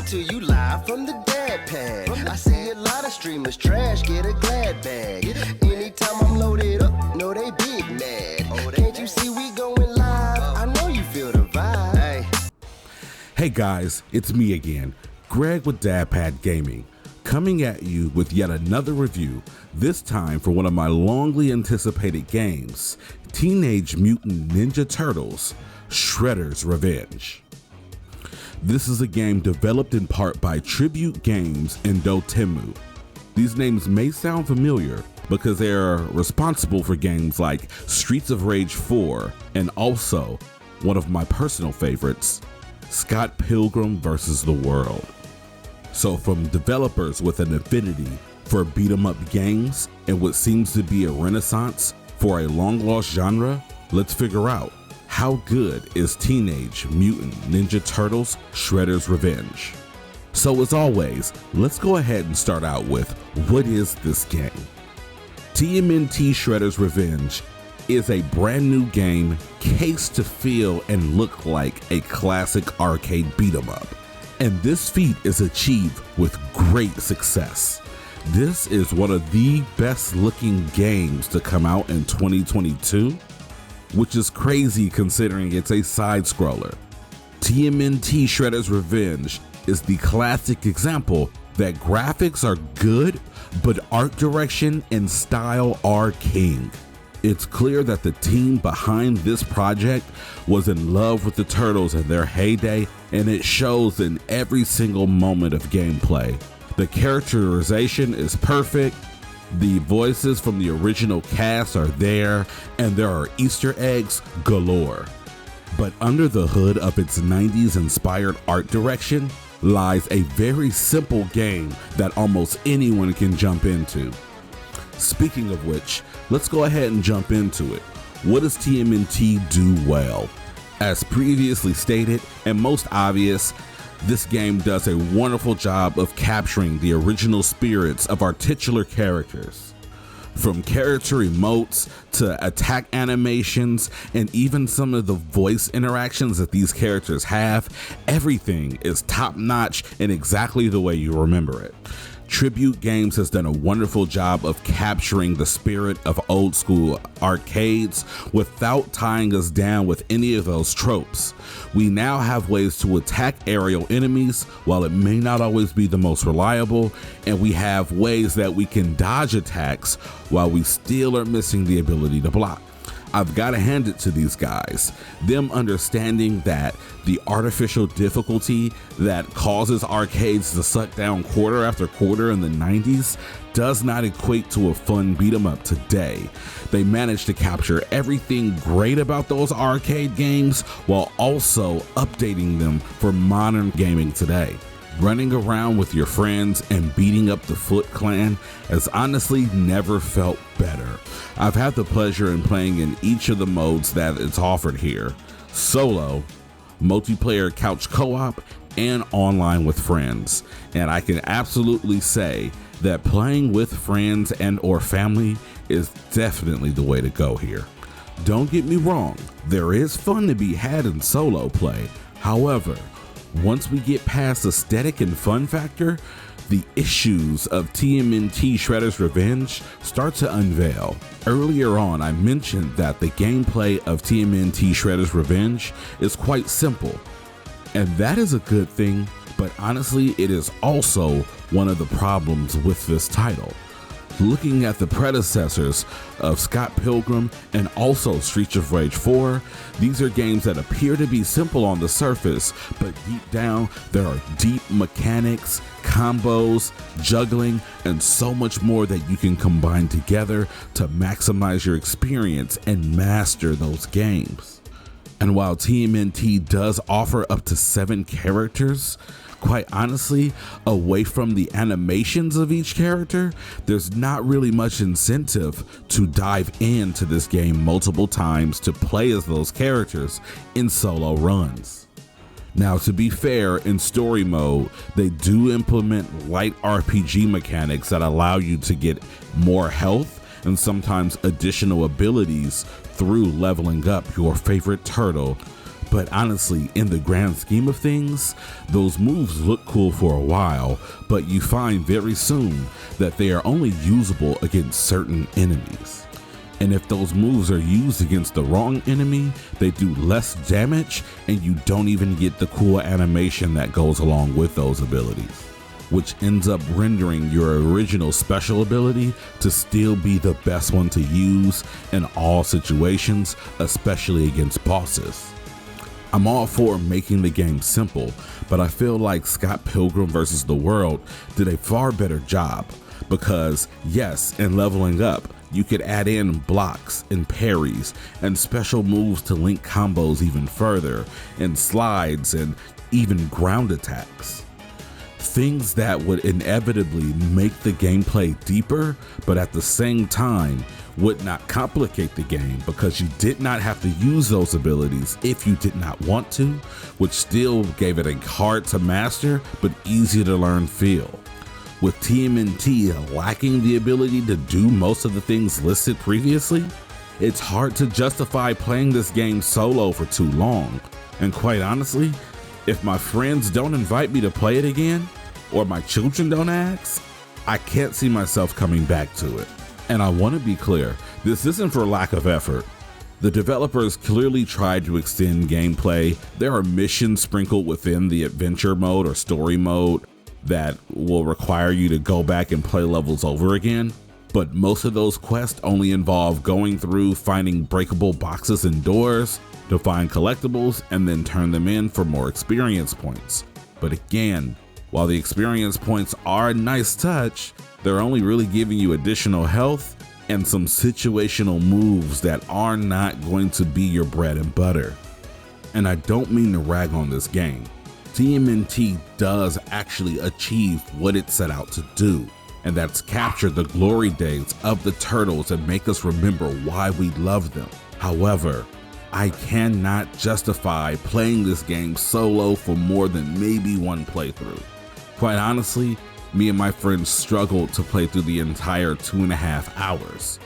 to you live from the DadPad. I see a lot of streamers trash, get a glad bag. Anytime I'm loaded up, no they big mad. Can't you see we going live? I know you feel the vibe. Hey guys, it's me again, Greg with DadPad Gaming, coming at you with yet another review, this time for one of my longly anticipated games, Teenage Mutant Ninja Turtles, Shredder's Revenge. This is a game developed in part by Tribute Games and Dotemu. These names may sound familiar because they are responsible for games like Streets of Rage 4 and also, one of my personal favorites, Scott Pilgrim vs. the World. So from developers with an affinity for beat-em-up games and what seems to be a renaissance for a long-lost genre, let's figure out how good is Teenage Mutant Ninja Turtles Shredder's Revenge. So as always, let's go ahead and start out with, what is this game? TMNT Shredder's Revenge is a brand new game cased to feel and look like a classic arcade beat 'em up. And this feat is achieved with great success. This is one of the best looking games to come out in 2022, which is crazy considering it's a side scroller. TMNT Shredder's Revenge is the classic example that graphics are good, but art direction and style are king. It's clear that the team behind this project was in love with the Turtles in their heyday, and it shows in every single moment of gameplay. The characterization is perfect, the voices from the original cast are there, and there are Easter eggs galore. But under the hood of its 90s inspired art direction lies a very simple game that almost anyone can jump into. Speaking of which, let's go ahead and jump into it. What does TMNT do well? As previously stated, and most obvious, this game does a wonderful job of capturing the original spirits of our titular characters. From character emotes to attack animations and even some of the voice interactions that these characters have, everything is top notch and exactly the way you remember it. Tribute Games has done a wonderful job of capturing the spirit of old school arcades without tying us down with any of those tropes. We now have ways to attack aerial enemies while it may not always be the most reliable, and we have ways that we can dodge attacks while we still are missing the ability to block. I've got to hand it to these guys. Them understanding that the artificial difficulty that causes arcades to suck down quarter after quarter in the 90s does not equate to a fun beat 'em up today. They managed to capture everything great about those arcade games while also updating them for modern gaming today. Running around with your friends and beating up the Foot Clan has honestly never felt better. I've had the pleasure in playing in each of the modes that it's offered here: solo, multiplayer couch co-op, and online with friends. And I can absolutely say that playing with friends and or family is definitely the way to go here. Don't get me wrong, there is fun to be had in solo play. However, once we get past aesthetic and fun factor, the issues of TMNT Shredder's Revenge start to unveil. Earlier on, I mentioned that the gameplay of TMNT Shredder's Revenge is quite simple, and that is a good thing, but honestly, it is also one of the problems with this title. Looking at the predecessors of Scott Pilgrim and also Streets of Rage 4, these are games that appear to be simple on the surface, but deep down there are deep mechanics, combos, juggling, and so much more that you can combine together to maximize your experience and master those games. And while TMNT does offer up to 7 characters, quite honestly, away from the animations of each character, there's not really much incentive to dive into this game multiple times to play as those characters in solo runs. Now, to be fair, in story mode, they do implement light RPG mechanics that allow you to get more health and sometimes additional abilities through leveling up your favorite turtle. But honestly, in the grand scheme of things, those moves look cool for a while, but you find very soon that they are only usable against certain enemies. And if those moves are used against the wrong enemy, they do less damage and you don't even get the cool animation that goes along with those abilities, which ends up rendering your original special ability to still be the best one to use in all situations, especially against bosses. I'm all for making the game simple, but I feel like Scott Pilgrim vs. the World did a far better job because, yes, in leveling up, you could add in blocks and parries and special moves to link combos even further, and slides and even ground attacks. Things that would inevitably make the gameplay deeper, but at the same time would not complicate the game because you did not have to use those abilities if you did not want to, which still gave it a hard to master but easy to learn feel. With TMNT lacking the ability to do most of the things listed previously, it's hard to justify playing this game solo for too long. And quite honestly, if my friends don't invite me to play it again, or my children don't ask, I can't see myself coming back to it. And I want to be clear, this isn't for lack of effort. The developers clearly tried to extend gameplay. There are missions sprinkled within the adventure mode or story mode that will require you to go back and play levels over again. But most of those quests only involve going through, finding breakable boxes and doors to find collectibles and then turn them in for more experience points. But again, while the experience points are a nice touch, they're only really giving you additional health and some situational moves that are not going to be your bread and butter. And I don't mean to rag on this game. TMNT does actually achieve what it set out to do, and that's capture the glory days of the Turtles and make us remember why we love them. However, I cannot justify playing this game solo for more than maybe one playthrough. Quite honestly, me and my friends struggled to play through the entire 2.5 hours.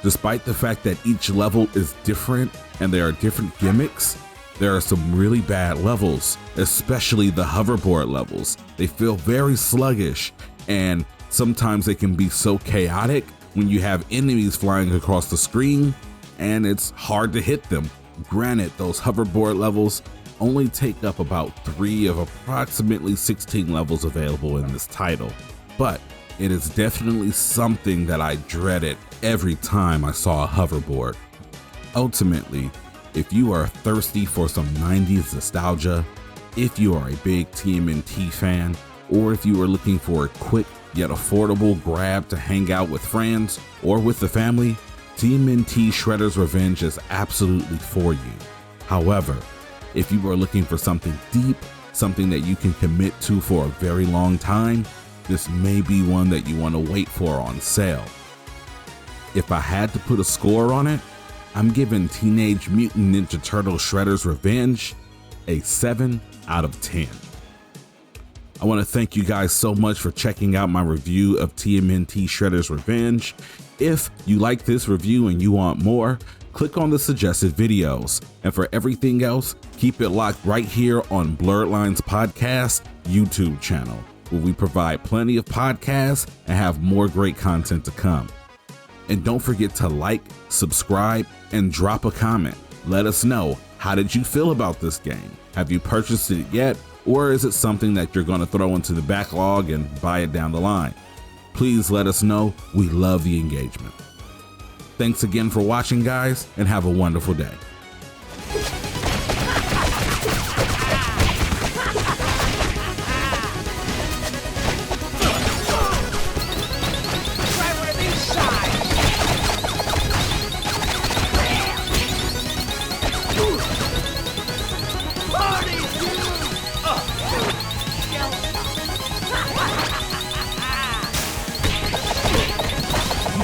Despite the fact that each level is different and there are different gimmicks, there are some really bad levels, especially the hoverboard levels. They feel very sluggish, and sometimes they can be so chaotic when you have enemies flying across the screen and it's hard to hit them. Granted, those hoverboard levels only take up about 3 of approximately 16 levels available in this title, but it is definitely something that I dreaded every time I saw a hoverboard. Ultimately, if you are thirsty for some 90s nostalgia, if you are a big TMNT fan, or if you are looking for a quick yet affordable grab to hang out with friends or with the family, TMNT Shredder's Revenge is absolutely for you. However, if you are looking for something deep, something that you can commit to for a very long time, this may be one that you want to wait for on sale. If I had to put a score on it, I'm giving Teenage Mutant Ninja Turtles Shredder's Revenge a 7 out of 10. I want to thank you guys so much for checking out my review of TMNT Shredder's Revenge. If you like this review and you want more, click on the suggested videos. And for everything else, keep it locked right here on Blerd Line's podcast YouTube channel, where we provide plenty of podcasts and have more great content to come. And don't forget to like, subscribe, and drop a comment. Let us know, how did you feel about this game? Have you purchased it yet? Or is it something that you're going to throw into the backlog and buy it down the line? Please let us know. We love the engagement. Thanks again for watching, guys, and have a wonderful day.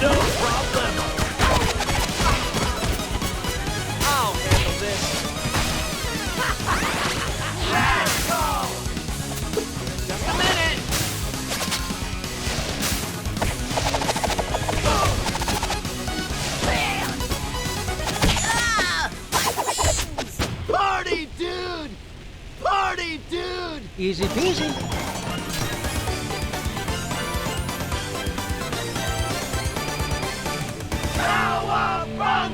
No problem. Easy peasy. Power from